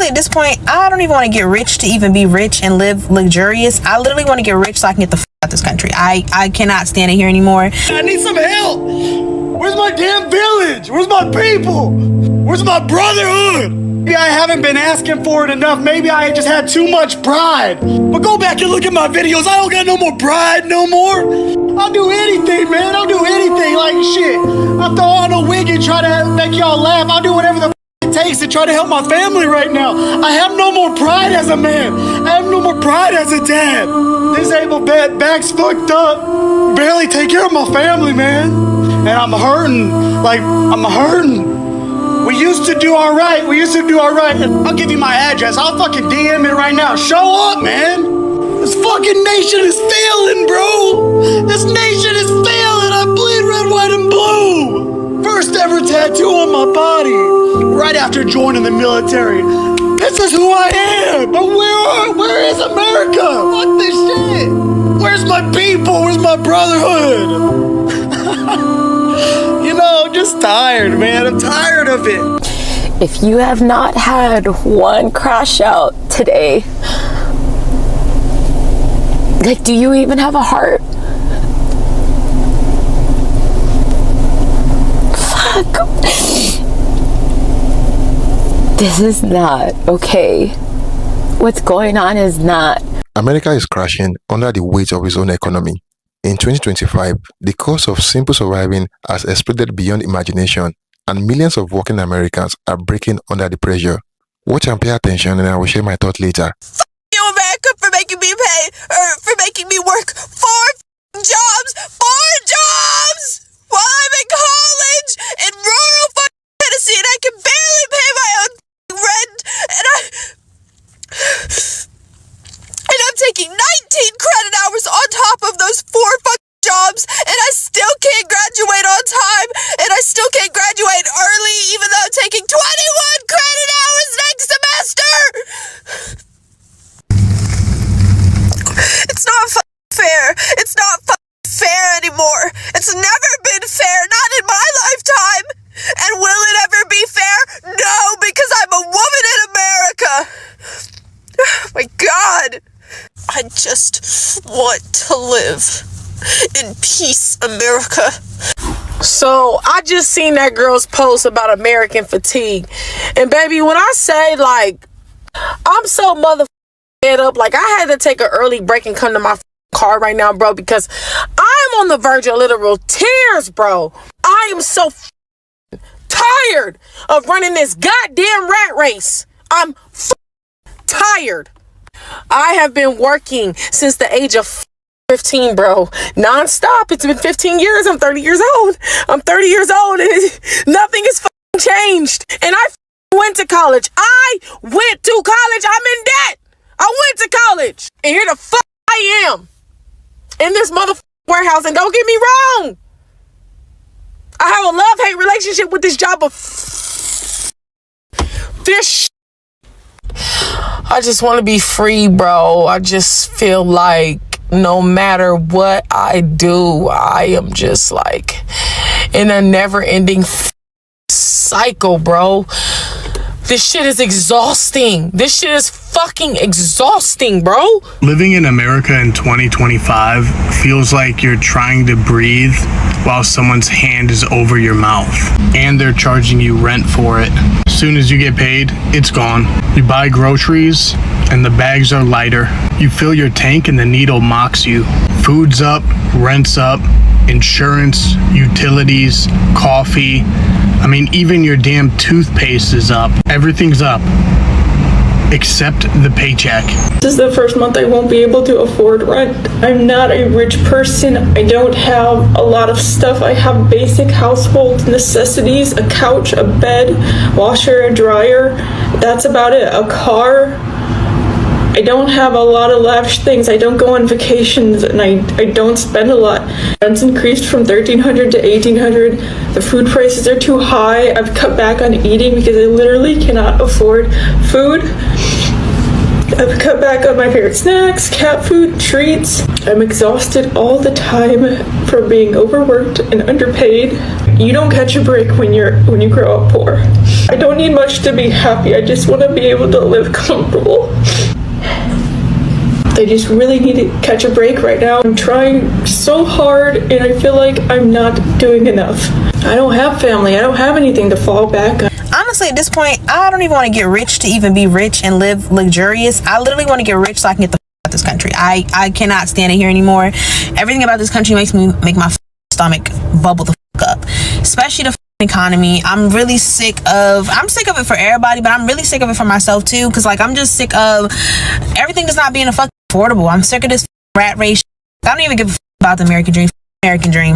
honestly, at this point, I don't even want to get rich to even be rich and live luxurious. I literally want to get rich so I can get the out this country. I cannot stand it here anymore. I need some help. Where's my damn village? Where's my people? Where's my brotherhood? Maybe I haven't been asking for it enough. Maybe I just had too much pride. But go back and look at my videos. I don't got no more pride no more. I'll do anything, man. I'll do anything. Like shit. I'll throw on a wig and try to make y'all laugh. I'll do whatever the it takes to try to help my family right now. I have no more pride as a man. I have no more pride as a dad. Disabled back's fucked up. Barely take care of my family, man. And I'm hurting. Like, I'm hurting. We used to do all right. I'll give you my address. I'll fucking DM it right now. Show up, man. This fucking nation is failing, bro. This nation is failing. I bleed red, white, and blue. First ever tattoo on my body. Right after joining the military. This is who I am. But where is America? Fuck this shit. Where's my people? Where's my brotherhood? You know, I'm just tired, man. I'm tired of it. If you have not had one crash out today, like, do you even have a heart? Fuck. This is not okay. What's going on is not. America is crashing under the weight of its own economy. In 2025, the cost of simple surviving has exploded beyond imagination, and millions of working Americans are breaking under the pressure. Watch and pay attention, and I will share my thoughts later. Fuck you, America, for making me pay, or for making me work 4 jobs while I'm in college in rural Tennessee, and I can barely pay my own rent, and I'm taking 19 credit hours on top of those 4 jobs, and I still can't graduate on time, and I still can't graduate early, even though I'm taking 21 credit hours next semester. It's not fair. It's not fair anymore. It's never been fair, not in my lifetime. And will it ever be fair? No, because I'm a woman in America. Oh my God. I just want to live in peace, America. So I just seen that girl's post about American fatigue. And baby, when I say, like, I'm so fed up, like, I had to take an early break and come to my car right now, bro, because I'm on the verge of literal tears, bro. I am so tired of running this goddamn rat race. I'm tired. I have been working since the age of 15, bro. Non-stop. It's been 15 years. I'm 30 years old. And nothing has changed. And I went to college. I'm in debt. I went to college. And here the fuck I am. In this warehouse. And don't get me wrong. I have a love-hate relationship with this job of this. I just want to be free, bro. I just feel like no matter what I do, I am just like in a never-ending cycle, bro. This shit is exhausting. This shit is fucking exhausting, bro. Living in America in 2025 feels like you're trying to breathe while someone's hand is over your mouth. And they're charging you rent for it. As soon as you get paid, it's gone. You buy groceries and the bags are lighter. You fill your tank and the needle mocks you. Food's up, rent's up, insurance, utilities, coffee. I mean, even your damn toothpaste is up. Everything's up. Except the paycheck. This is the first month I won't be able to afford rent. I'm not a rich person. I don't have a lot of stuff. I have basic household necessities, a couch, a bed, washer, a dryer. That's about it. A car. I don't have a lot of lavish things. I don't go on vacations, and I don't spend a lot. Rent's increased from $1,300 to $1,800. The food prices are too high. I've cut back on eating because I literally cannot afford food. I've cut back on my favorite snacks, cat food, treats. I'm exhausted all the time from being overworked and underpaid. You don't catch a break when you grow up poor. I don't need much to be happy. I just want to be able to live comfortable. I just really need to catch a break right now. I'm trying so hard and I feel like I'm not doing enough. I don't have family. I don't have anything to fall back on. Honestly, at this point, I don't even want to get rich to even be rich and live luxurious. I literally want to get rich so I can get the out of this country. I cannot stand it here anymore. Everything about this country makes my stomach bubble the up, especially the economy. I'm sick of it for everybody, but I'm really sick of it for myself too, because like I'm just sick of everything just not being affordable. I'm sick of this rat race. I don't even give a about the American dream.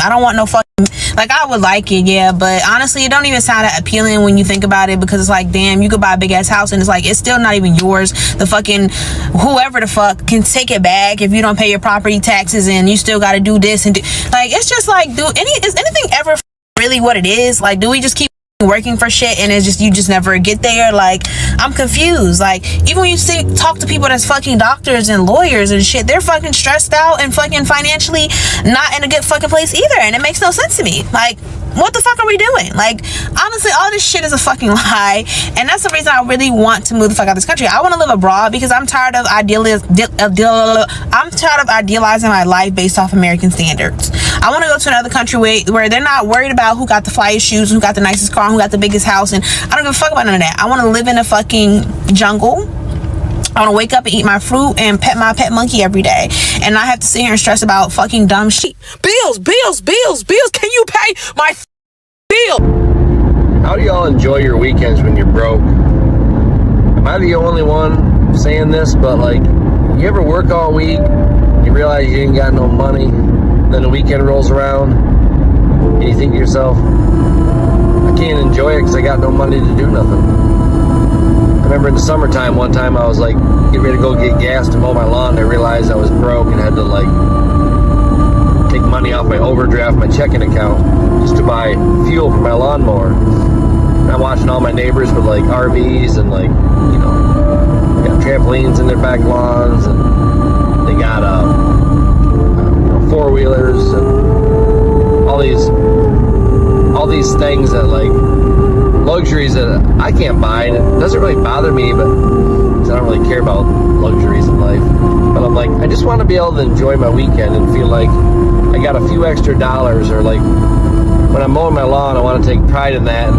I don't want no fucking, like, I would like it, yeah, but honestly it don't even sound that appealing when you think about it, because it's like, damn, you could buy a big ass house and it's like, it's still not even yours. The fucking whoever the fuck can take it back if you don't pay your property taxes, and you still got to do this and do, like, it's just like, is anything ever really what it is? Like, do we just keep working for shit and it's just, you just never get there? Like, I'm confused. Like, even when you talk to people that's fucking doctors and lawyers and shit, they're fucking stressed out and fucking financially not in a good fucking place either, and it makes no sense to me. Like, what the fuck are we doing? Like, honestly, all this shit is a fucking lie, and that's the reason I really want to move the fuck out of this country. I want to live abroad because I'm tired of idealizing my life based off American standards. I want to go to another country where th're not worried about who got the flyest shoes, who got the nicest car, who got the biggest house, and I don't give a fuck about none of that. I want to live in a fucking jungle. I want to wake up and eat my fruit and pet my pet monkey every day, and not have to sit here and stress about fucking dumb shit. Bills. Can you pay my bill? How do y'all enjoy your weekends when you're broke? Am I the only one saying this? But like, you ever work all week, you realize you ain't got no money, then the weekend rolls around, and you think to yourself, I can't enjoy it because I got no money to do nothing. I remember in the summertime, one time I was like, getting ready to go get gas to mow my lawn, and I realized I was broke and had to like take money off my overdraft, my checking account, just to buy fuel for my lawnmower. And I'm watching all my neighbors with like RVs and like, you know, got trampolines in their back lawns, and they got four-wheelers and all these things that like luxuries that I can't buy, and it doesn't really bother me, but I don't really care about luxuries in life. But I'm like, I just want to be able to enjoy my weekend and feel like I got a few extra dollars, or like when I'm mowing my lawn, I want to take pride in that.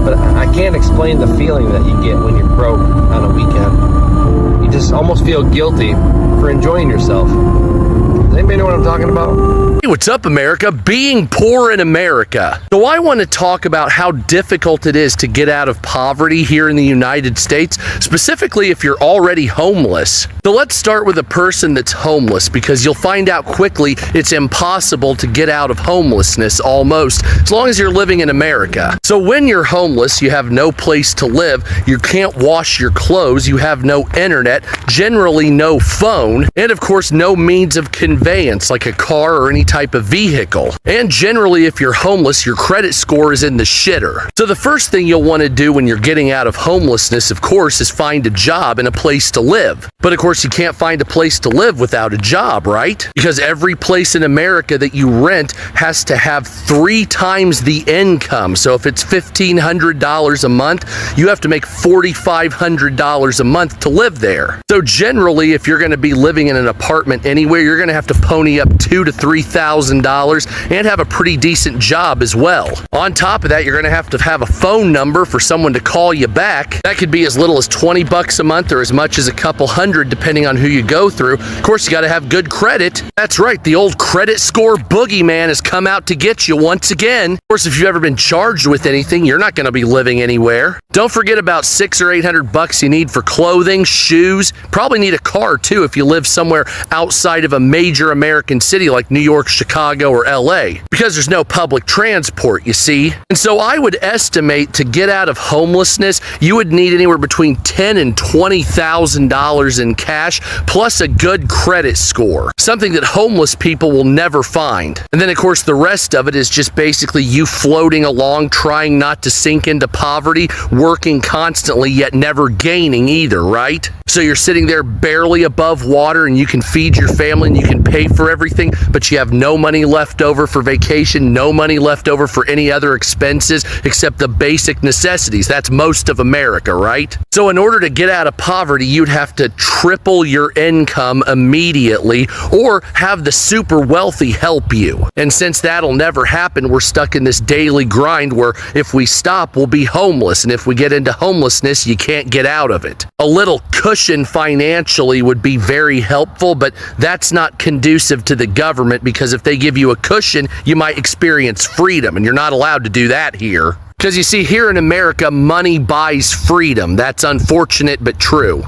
But I can't explain the feeling that you get when you're broke on a weekend. You just almost feel guilty for enjoying yourself. Does anybody know what I'm talking about? Hey, what's up, America? Being poor in America. So I want to talk about how difficult it is to get out of poverty here in the United States, specifically if you're already homeless. So let's start with a person that's homeless, because you'll find out quickly it's impossible to get out of homelessness almost, as long as you're living in America. So when you're homeless, you have no place to live, you can't wash your clothes, you have no internet, generally no phone, and of course no means of conveyance like a car or any type of vehicle. And generally, if you're homeless, your credit score is in the shitter. So the first thing you'll want to do when you're getting out of homelessness, of course, is find a job and a place to live. But of course, you can't find a place to live without a job, right? Because every place in America that you rent has to have 3 times the income. So if it's $1,500 a month, you have to make $4,500 a month to live there. So generally, if you're going to be living in an apartment anywhere, you're going to have to pony up $2,000 to $3,000 and have a pretty decent job as well. On top of that, you're going to have a phone number for someone to call you back. That could be as little as $20 a month or as much as a couple hundred, depending on who you go through. Of course, you got to have good credit. That's right, the old credit score boogeyman has come out to get you once again. Of course, if you've ever been charged with anything, you're not going to be living anywhere. Don't forget about $600 or $800 you need for clothing, shoes. Probably need a car too if you live somewhere outside of a major American city like New York, Chicago, or LA, because there's no public transport, you see. And so I would estimate to get out of homelessness, you would need anywhere between $10,000 and $20,000 in cash, plus a good credit score, something that homeless people will never find. And then of course the rest of it is just basically you floating along, trying not to sink into poverty, working constantly yet never gaining either, right? So you're sitting there barely above water and you can feed your family and you can pay for everything, but you have no money left over for vacation, no money left over for any other expenses except the basic necessities. That's most of America, right? So in order to get out of poverty, you'd have to triple your income immediately or have the super wealthy help you. And since that'll never happen, we're stuck in this daily grind where if we stop, we'll be homeless. And if we get into homelessness, you can't get out of it. A little cushion financially would be very helpful, but that's not conducive to the government, because if they give you a cushion, you might experience freedom, and you're not allowed to do that here. Because you see, here in America, money buys freedom. That's unfortunate, but true.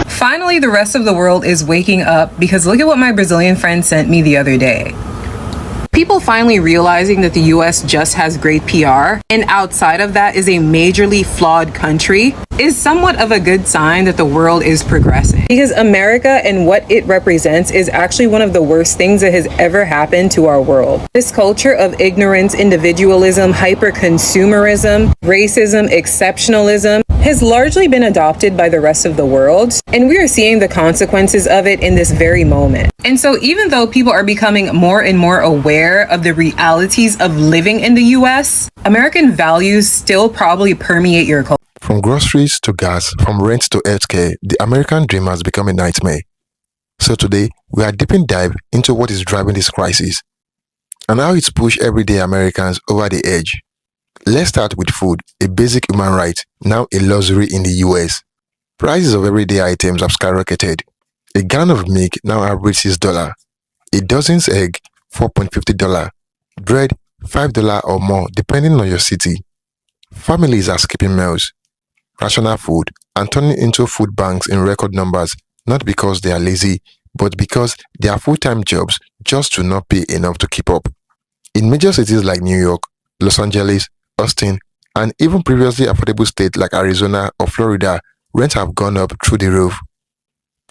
Finally, the rest of the world is waking up, because look at what my Brazilian friend sent me the other day. People finally realizing that the US just has great PR, and outside of that is a majorly flawed country, is somewhat of a good sign that the world is progressing. Because America and what it represents is actually one of the worst things that has ever happened to our world. This culture of ignorance, individualism, hyper-consumerism, racism, exceptionalism has largely been adopted by the rest of the world, and we are seeing the consequences of it in this very moment. And so even though people are becoming more and more aware of the realities of living in the US, American values still probably permeate your culture. From groceries to gas, from rent to healthcare, the American dream has become a nightmare. So today, we are deep in dive into what is driving this crisis and how it's pushed everyday Americans over the edge. Let's start with food, a basic human right, now a luxury in the US. Prices of everyday items have skyrocketed. A gallon of milk now averages $6, a dozen's egg $4.50, bread $5 or more depending on your city. Families are skipping meals, rational food, and turning into food banks in record numbers, not because they are lazy, but because their full-time jobs just do not pay enough to keep up. In major cities like New York, Los Angeles, Austin, and even previously affordable states like Arizona or Florida, rents have gone up through the roof.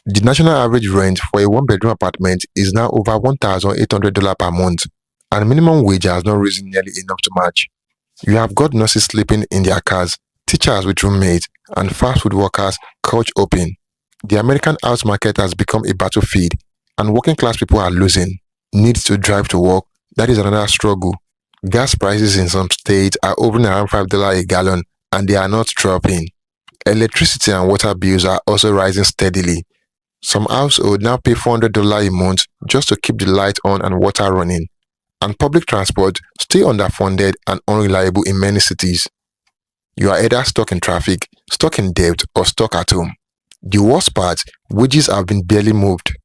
The national average rent for a one-bedroom apartment is now over $1,800 per month, and minimum wage has not risen nearly enough to match. You have got nurses sleeping in their cars, teachers with roommates, and fast food workers couch open. The American house market has become a battlefield, and working class people are losing. Needs to drive to work, that is another struggle. Gas prices in some states are hovering around $5 a gallon, and they are not dropping. Electricity and water bills are also rising steadily. Some households now pay $400 a month just to keep the light on and water running. And public transport still underfunded and unreliable in many cities. You are either stuck in traffic, stuck in debt, or stuck at home. The worst part, wages have been barely moved.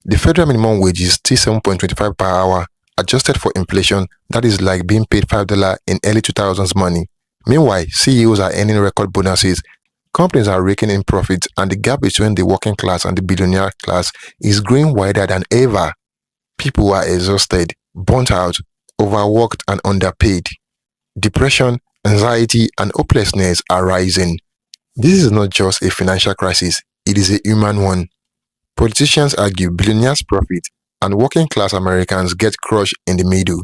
The federal minimum wage is still $7.25 per hour, adjusted for inflation. That is like being paid $5 in early 2000s money. Meanwhile, CEOs are earning record bonuses. Companies are raking in profits, and the gap between the working class and the billionaire class is growing wider than ever. People are exhausted, burnt out, overworked, and underpaid. Depression, anxiety, and hopelessness are rising. This is not just a financial crisis, it is a human one. Politicians argue billionaires profit, and working class Americans get crushed in the middle.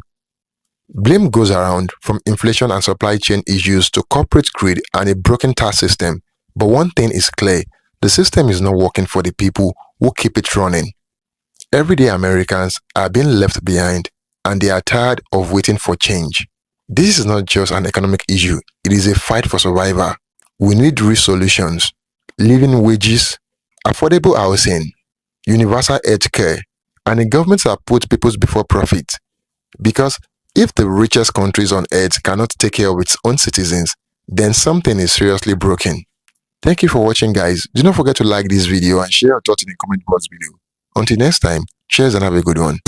Blame goes around, from inflation and supply chain issues to corporate greed and a broken tax system. But one thing is clear, the system is not working for the people who keep it running. Everyday Americans are being left behind, and they are tired of waiting for change. This is not just an economic issue, it is a fight for survival. We need real solutions: living wages, affordable housing, universal health care, and a government that puts people before profit. Because if the richest countries on earth cannot take care of its own citizens, then something is seriously broken. Thank you for watching, guys. Do not forget to like this video and share your thoughts in the comment box below. Until next time, cheers and have a good one.